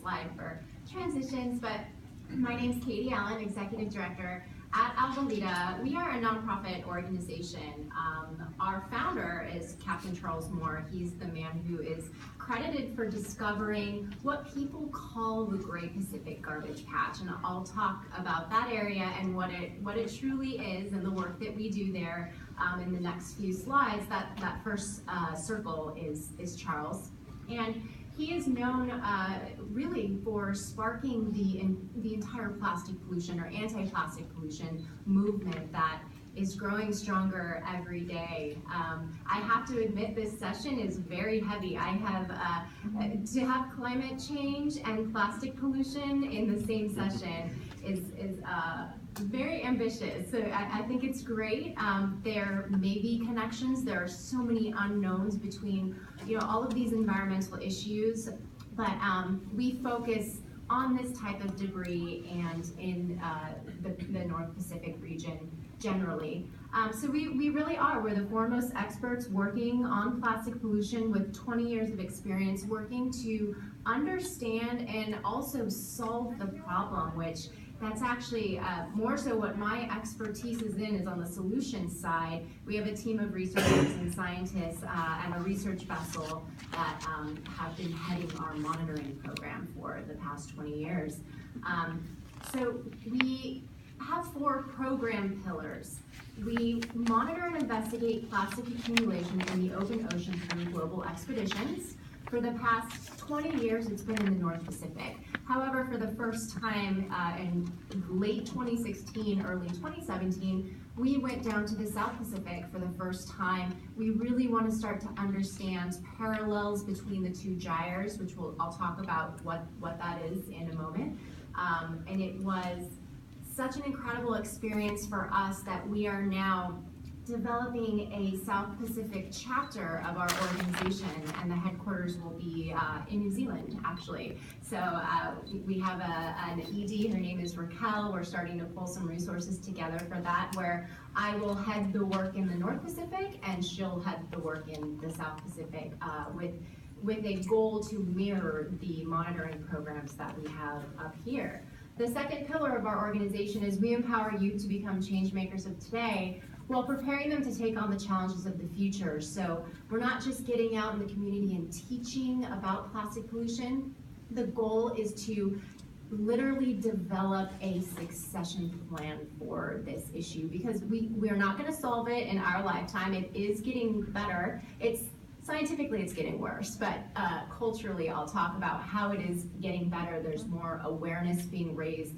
slide for transitions, but my name's Katie Allen, Executive Director at Algalita. We are a nonprofit organization. Our founder is Captain Charles Moore. He's the man who is credited for discovering what people call the Great Pacific Garbage Patch, and I'll talk about that area and what it truly is and the work that we do there in the next few slides. That first circle is Charles, and he is known really for sparking the entire plastic pollution or anti-plastic pollution movement that is growing stronger every day. I have to admit this session is very heavy. I have to have climate change and plastic pollution in the same session is very ambitious. So I think it's great. There may be connections. There are so many unknowns between all of these environmental issues, but we focus on this type of debris and in the North Pacific region generally. So we really are. We're the foremost experts working on plastic pollution with 20 years of experience working to understand and also solve the problem, which that's actually more so what my expertise is on the solutions side. We have a team of researchers and scientists and a research vessel that have been heading our monitoring program for the past 20 years. So we have 4 program pillars. We monitor and investigate plastic accumulation in the open ocean through global expeditions. For the past 20 years, it's been in the North Pacific. However, for the first time in late 2016, early 2017, we went down to the South Pacific for the first time. We really want to start to understand parallels between the 2 gyres, which I'll talk about what that is in a moment. And it was such an incredible experience for us that we are now developing a South Pacific chapter of our organization, and the headquarters will be in New Zealand, actually. So we have an ED, her name is Raquel. We're starting to pull some resources together for that, where I will head the work in the North Pacific, and she'll head the work in the South Pacific with a goal to mirror the monitoring programs that we have up here. The second pillar of our organization is we empower youth to become change makers of today while preparing them to take on the challenges of the future. So we're not just getting out in the community and teaching about plastic pollution. The goal is to literally develop a succession plan for this issue, because we're not going to solve it in our lifetime. It is getting better. Scientifically, it's getting worse, but culturally, I'll talk about how it is getting better. There's more awareness being raised.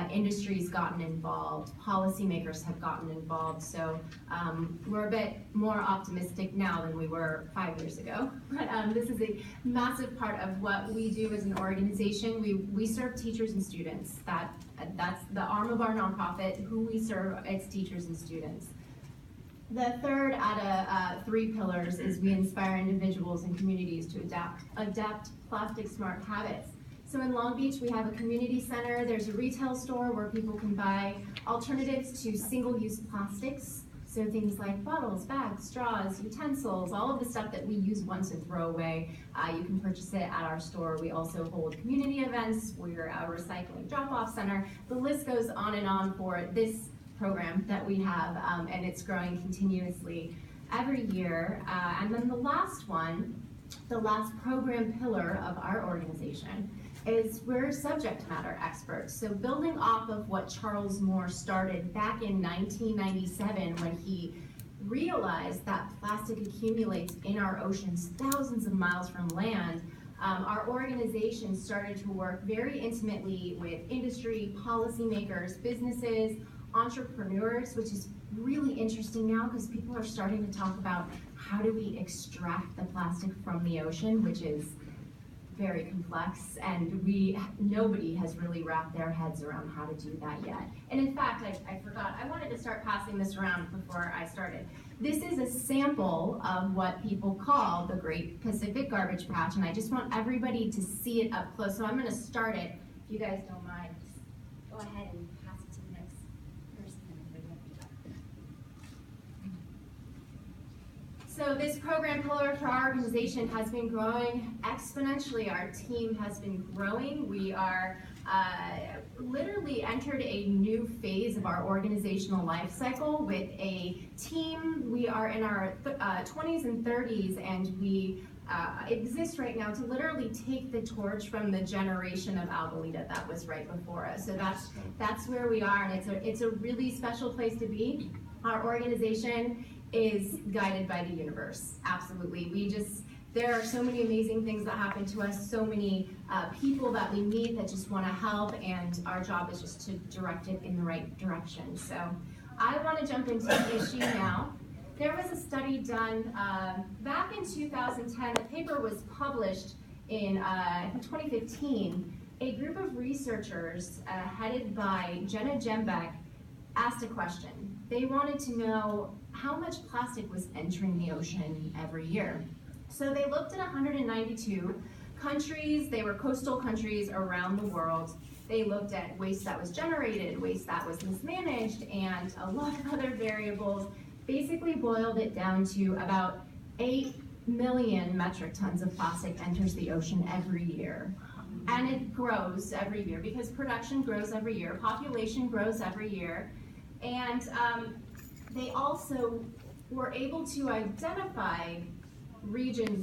Industry's gotten involved. Policymakers have gotten involved. So we're a bit more optimistic now than we were 5 years ago. But this is a massive part of what we do as an organization. We serve teachers and students. That's the arm of our nonprofit. Who we serve, it's teachers and students. The third out of 3 pillars is we inspire individuals and communities to adapt plastic smart habits. So in Long Beach, we have a community center. There's a retail store where people can buy alternatives to single-use plastics. So things like bottles, bags, straws, utensils, all of the stuff that we use once and throw away. You can purchase it at our store. We also hold community events. We're a recycling drop-off center. The list goes on and on for this program that we have, and it's growing continuously every year. And then the last program pillar of our organization is we're subject matter experts. So building off of what Charles Moore started back in 1997 when he realized that plastic accumulates in our oceans thousands of miles from land, our organization started to work very intimately with industry, policymakers, businesses, entrepreneurs, which is really interesting now because people are starting to talk about how do we extract the plastic from the ocean, which is very complex, and nobody has really wrapped their heads around how to do that yet. And in fact, I forgot, I wanted to start passing this around before I started. This is a sample of what people call the Great Pacific Garbage Patch, and I just want everybody to see it up close. So I'm going to start it, if you guys don't mind. Just go ahead and pass it to the next person. So this program pillar for our organization has been growing exponentially. Our team has been growing. We are literally entered a new phase of our organizational life cycle with a team. We are in our 20s and 30s, and we exist right now to literally take the torch from the generation of Algalita that was right before us. So that's where we are, and it's a really special place to be. Our organization is guided by the universe, absolutely. There are so many amazing things that happen to us, so many people that we meet that just want to help, and our job is just to direct it in the right direction. So I want to jump into the issue now. There was a study done back in 2010. The paper was published in 2015. A group of researchers headed by Jenna Jembeck asked a question. They wanted to know how much plastic was entering the ocean every year. So they looked at 192 countries. They were coastal countries around the world. They looked at waste that was generated, waste that was mismanaged, and a lot of other variables. Basically boiled it down to about 8 million metric tons of plastic enters the ocean every year. And it grows every year because production grows every year, population grows every year. And they also were able to identify regions